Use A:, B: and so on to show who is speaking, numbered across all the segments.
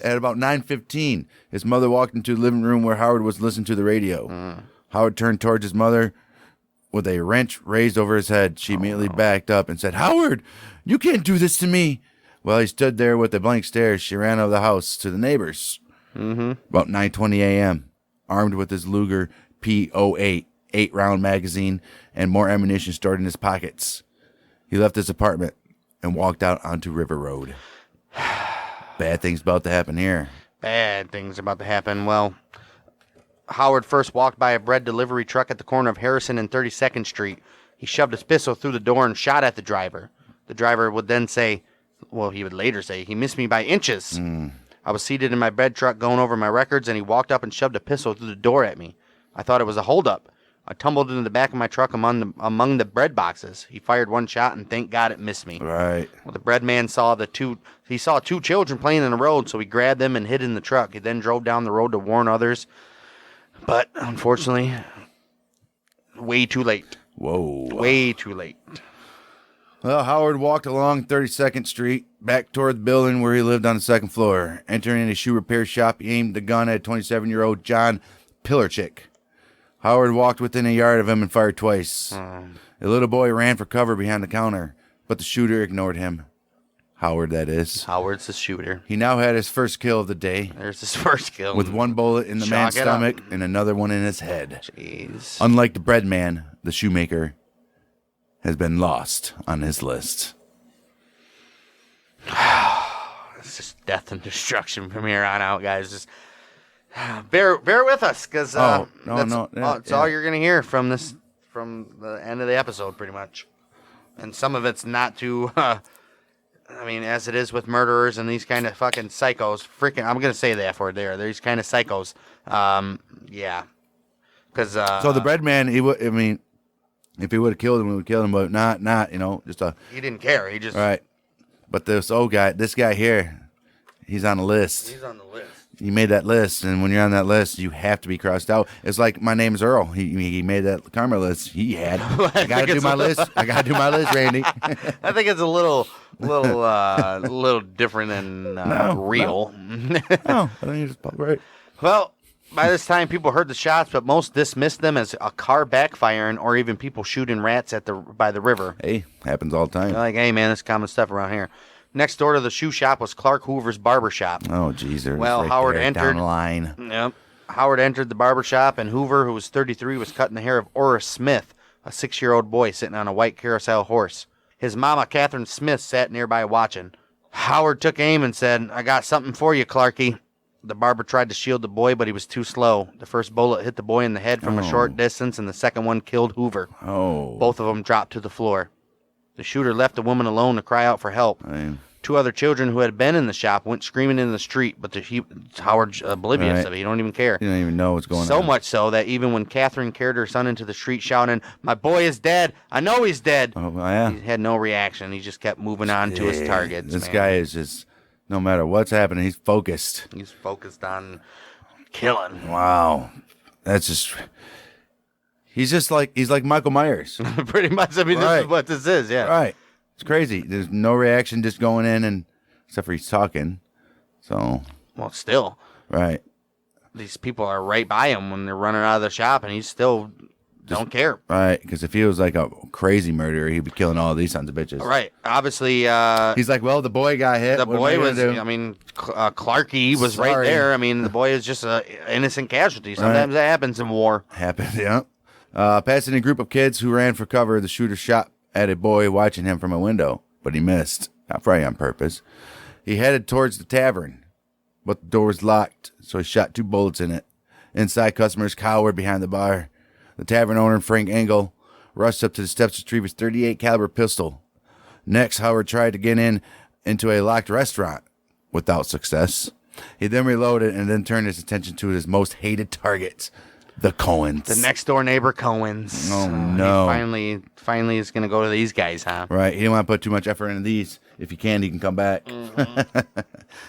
A: At about 9:15, his mother walked into the living room where Howard was listening to the radio. Howard turned towards his mother with a wrench raised over his head. She immediately backed up and said, "Howard, you can't do this to me." While he stood there with a blank stare, she ran out of the house to the neighbors. About 9:20 a.m., armed with his Luger P08 8-round magazine and more ammunition stored in his pockets, he left his apartment and walked out onto River Road. Bad things about to happen here.
B: Bad things about to happen. Well, Howard first walked by a bread delivery truck at the corner of Harrison and 32nd Street. He shoved his pistol through the door and shot at the driver. The driver would then say, well, he would later say, "He missed me by inches." I was seated in my bread truck going over my records, and he walked up and shoved a pistol through the door at me. I thought it was a holdup. I tumbled into the back of my truck among the bread boxes. He fired one shot, and thank God it missed me.
A: Right.
B: Well, the bread man saw two children playing in the road, so he grabbed them and hid in the truck. He then drove down the road to warn others. But, unfortunately, way too late.
A: Whoa.
B: Way too late.
A: Well, Howard walked along 32nd Street, back toward the building where he lived on the second floor. Entering a shoe repair shop, he aimed the gun at 27-year-old John Pillarchick. Howard walked within a yard of him and fired twice. A little boy ran for cover behind the counter, but the shooter ignored him. Howard, that is.
B: Howard's the shooter.
A: He now had his first kill of the day.
B: There's his first kill.
A: With one bullet in the man's stomach and another one in his head.
B: Jeez.
A: Unlike the bread man, the shoemaker has been lost on his list.
B: It's just death and destruction from here on out, guys. Just bear with us, because that's all you're going to hear from the end of the episode, pretty much. And some of it's not too... I mean, as it is with murderers and these kind of fucking psychos, I'm going to say the F word there. These kind of psychos. Yeah. Because...
A: so the bread man, if he would have killed him, we would kill him, but not,
B: he didn't care. He just...
A: Right. But this guy here, he's on the list.
B: He's on the list.
A: He made that list, and when you're on that list, you have to be crossed out. It's like my name's Earl. He made that karma list. He had. I got to do my list. I got to do my list, Randy.
B: I think it's a little different than real.
A: No, I think it's right.
B: Well, by this time, people heard the shots, but most dismissed them as a car backfiring or even people shooting rats by the river.
A: Hey, happens all the time.
B: They're like, hey, man, that's common stuff around here. Next door to the shoe shop was Clark Hoover's barber shop.
A: Oh, geez.
B: Well,
A: right
B: Howard
A: there,
B: entered.
A: Down the line.
B: Yep. Howard entered the barber shop, and Hoover, who was 33, was cutting the hair of Oris Smith, a 6-year-old boy sitting on a white carousel horse. His mama, Catherine Smith, sat nearby watching. Howard took aim and said, "I got something for you, Clarky." The barber tried to shield the boy, but he was too slow. The first bullet hit the boy in the head from a short distance, and the second one killed Hoover.
A: Oh.
B: Both of them dropped to the floor. The shooter left the woman alone to cry out for help. Two other children who had been in the shop went screaming in the street, but Howard's oblivious of it. He don't even care.
A: He don't even know what's going on.
B: So much so that even when Catherine carried her son into the street shouting, "My boy is dead. I know he's dead."
A: Oh, yeah.
B: He had no reaction. He just kept moving on to his targets.
A: This guy is just, no matter what's happening, he's focused.
B: He's focused on killing.
A: Wow. That's just... He's like Michael Myers.
B: Pretty much. I mean, This is what this is, yeah.
A: Right. It's crazy. There's no reaction, just going in, and except for he's talking. So.
B: Well, still.
A: Right.
B: These people are right by him when they're running out of the shop, and he still don't care.
A: Right. Because if he was like a crazy murderer, he'd be killing all these sons of bitches.
B: Right. Obviously.
A: He's like, well, the boy got hit.
B: The boy was, Clarky was right there. I mean, the boy is just an innocent casualty. Sometimes that happens in war.
A: Happens, yeah. Passing a group of kids who ran for cover, the shooter shot at a boy watching him from a window, but he missed. Probably on purpose. He headed towards the tavern, but the door was locked, so he shot 2 bullets in it. Inside, customers cowered behind the bar. The tavern owner, Frank Engel, rushed up to the steps to retrieve his .38 caliber pistol. Next, Howard tried to get into a locked restaurant, without success. He then reloaded and then turned his attention to his most hated targets, the Cohens.
B: The next door neighbor Cohens.
A: Oh, no.
B: He finally is going to go to these guys, huh?
A: Right. He didn't want to put too much effort into these. If he can come back.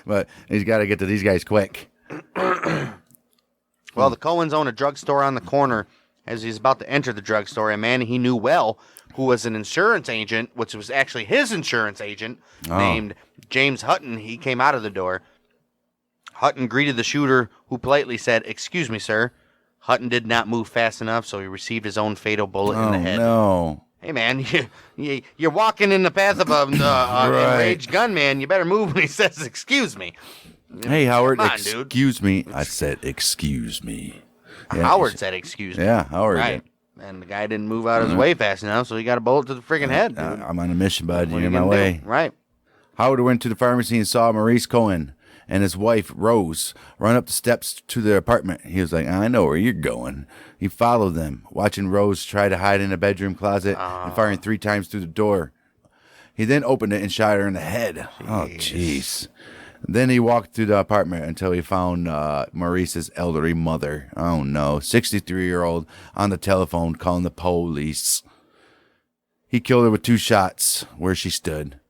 A: But he's got to get to these guys quick.
B: Well, the Cohens own a drugstore on the corner. As he's about to enter the drugstore, a man he knew well, who was an insurance agent, which was actually his insurance agent, named James Hutton, he came out of the door. Hutton greeted the shooter, who politely said, "Excuse me, sir." Hutton did not move fast enough, so he received his own fatal bullet in the head.
A: No.
B: Hey, man, you're walking in the path of an enraged gunman. You better move when he says, "Excuse me."
A: Hey, Howard,
B: Come on, dude.
A: excuse me. I said, excuse me. Yeah,
B: Howard said, "Excuse me."
A: Yeah, Howard
B: Right.
A: did.
B: And the guy didn't move out of his way fast enough, so he got a bullet to the freaking head. Dude.
A: I'm on a mission, bud.
B: What are
A: You're
B: you
A: in my
B: gonna
A: way.
B: do? Right.
A: Howard went to the pharmacy and saw Maurice Cohen and his wife, Rose, run up the steps to their apartment. He was like, I know where you're going. He followed them, watching Rose try to hide in a bedroom closet and firing 3 times through the door. He then opened it and shot her in the head. Oh, jeez. Then he walked through the apartment until he found Maurice's elderly mother. Oh, no. 63-year-old on the telephone calling the police. He killed her with 2 shots where she stood,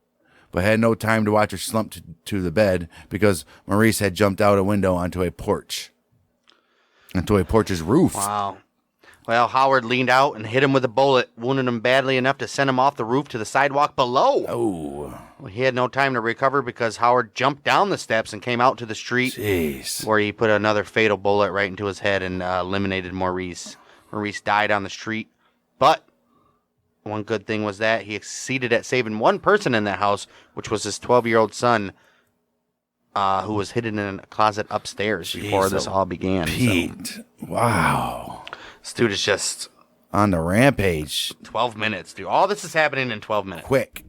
A: but had no time to watch her slump to the bed because Maurice had jumped out a window onto a porch's roof.
B: Wow. Well, Howard leaned out and hit him with a bullet, wounding him badly enough to send him off the roof to the sidewalk below.
A: Oh.
B: Well, he had no time to recover because Howard jumped down the steps and came out to the street,
A: Jeez.
B: where he put another fatal bullet right into his head and eliminated Maurice. Maurice died on the street, but one good thing was that he succeeded at saving one person in that house, which was his 12-year-old son, who was hidden in a closet upstairs before this all began.
A: Pete.
B: So,
A: Wow.
B: this dude is just
A: On the rampage.
B: 12 minutes, dude. All this is happening in 12 minutes.
A: Quick.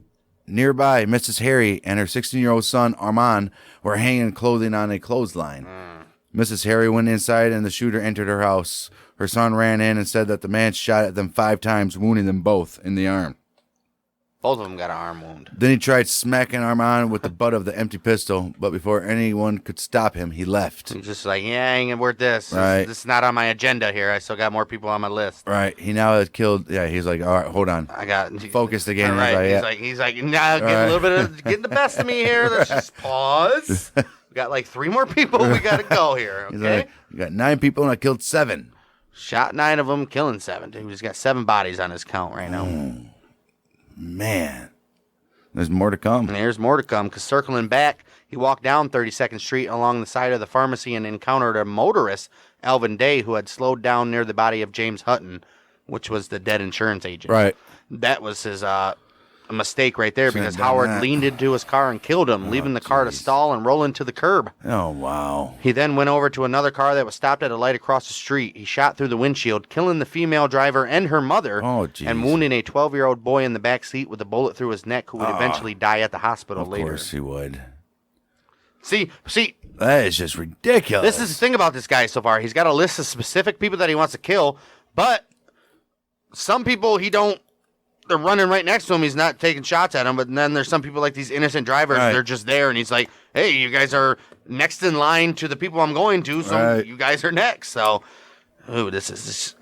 A: Nearby, Mrs. Harry and her 16-year-old son, Armand, were hanging clothing on a clothesline. Mrs. Harry went inside and the shooter entered her house. Her son ran in and said that the man shot at them 5 times, wounding them both in the arm.
B: Both of them got an arm wound.
A: Then he tried smacking Armand with the butt of the empty pistol, but before anyone could stop him, he left.
B: He's just like, yeah, I ain't worth this.
A: Right.
B: This is not on my agenda here. I still got more people on my list.
A: Right. He now has killed. Yeah, he's like, all right, hold on.
B: I got
A: Focused again.
B: All right.
A: He's like,
B: He's like, nah, getting a little bit of getting the best of me here. Let's just pause. We got like 3 more people we got to go here.
A: He's
B: Okay.
A: like, you got 9 people and I killed 7.
B: Shot 9 of them, killing 7. Dude, he's got 7 bodies on his count right now.
A: Man. There's more to come.
B: And there's more to come, because circling back, he walked down 32nd Street along the side of the pharmacy and encountered a motorist, Alvin Day, who had slowed down near the body of James Hutton, which was the dead insurance agent.
A: Right.
B: That was his mistake right there,
A: Shouldn't
B: because
A: have done
B: Howard
A: that.
B: leaned into his car and killed him, leaving the car to stall and roll into the curb.
A: Oh, wow.
B: He then went over to another car that was stopped at a light across the street. He shot through the windshield, killing the female driver and her mother,
A: Oh, jeez.
B: and wounding a 12-year-old boy in the back seat with a bullet through his neck, who would eventually die at the hospital
A: Of
B: later.
A: course he would.
B: See,
A: That is just ridiculous.
B: this is the thing about this guy so far. He's got a list of specific people that he wants to kill, but some people they're running right next to him. He's not taking shots at him, but then there's some people like these innocent drivers.
A: Right.
B: They're just there, and he's like, hey, you guys are next in line to the people I'm going to, so
A: Right.
B: you guys are next. So, this is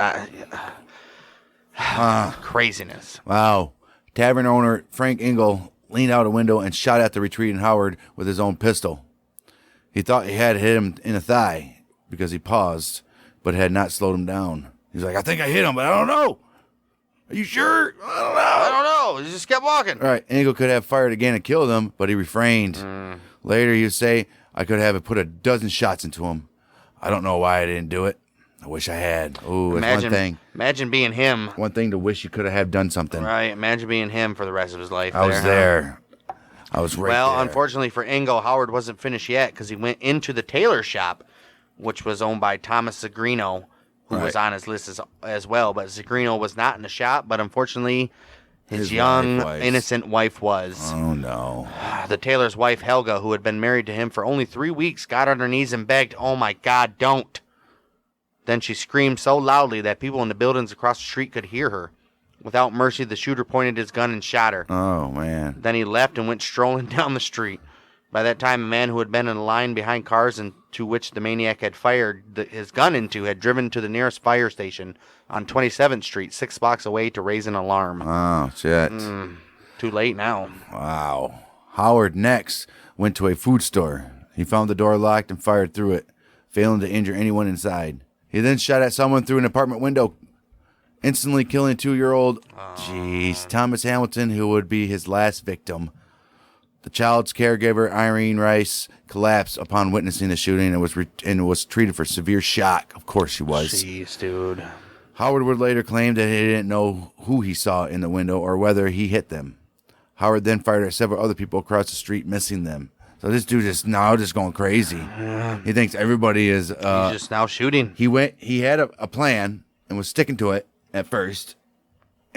B: craziness.
A: Wow. Tavern owner Frank Engel leaned out a window and shot at the retreating Howard with his own pistol. He thought he had hit him in the thigh because he paused, but had not slowed him down. He's like, I think I hit him, but I don't know. Are you sure?
B: I don't know. He just kept walking.
A: All right, Engel could have fired again and killed him, but he refrained. Later, he would say, I could have put a dozen shots into him. I don't know why I didn't do it. I wish I had. Ooh, it's one thing.
B: Imagine being him.
A: One thing to wish you could have done something.
B: Right. Imagine being him for the rest of his life.
A: I was there. I was right
B: Well,
A: there.
B: unfortunately for Engel, Howard wasn't finished yet because he went into the tailor shop, which was owned by Thomas Zagrino, who was
A: Right.
B: on his list as well. But Zagrino was not in the shop, but unfortunately, his
A: His
B: young,
A: wife was.
B: innocent wife was.
A: Oh, no.
B: The tailor's wife, Helga, who had been married to him for only 3 weeks, got on her knees and begged, oh my God, don't. Then she screamed so loudly that people in the buildings across the street could hear her. Without mercy, the shooter pointed his gun and shot her.
A: Oh, man.
B: Then he left and went strolling down the street. By that time, a man who had been in a line behind cars into which the maniac had fired his gun into had driven to the nearest fire station on 27th Street, 6 blocks away, to raise an alarm.
A: Oh, shit.
B: Too late now.
A: Wow. Howard next went to a food store. He found the door locked and fired through it, failing to injure anyone inside. He then shot at someone through an apartment window, instantly killing 2-year-old Thomas Hamilton, who would be his last victim. The child's caregiver, Irene Rice, collapsed upon witnessing the shooting and was treated for severe shock. Of course she was.
B: Jeez, dude.
A: Howard would later claim that he didn't know who he saw in the window or whether he hit them. Howard then fired at several other people across the street, missing them. So this dude is now just going crazy.
B: Yeah.
A: He thinks everybody is...
B: He's just now shooting.
A: He had a plan and was sticking to it at first.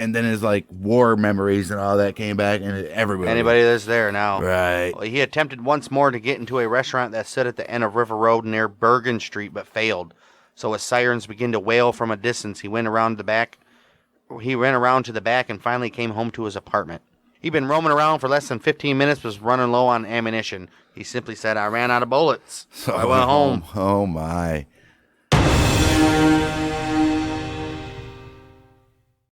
A: And then his war memories and all that came back, and everybody.
B: Anybody that's there now.
A: Right.
B: Well, he attempted once more to get into a restaurant that stood at the end of River Road near Bergen Street, but failed. So as sirens began to wail from a distance, he went around to the back and finally came home to his apartment. He'd been roaming around for less than 15 minutes, was running low on ammunition. He simply said, "I ran out of bullets, so I went home."
A: Oh my.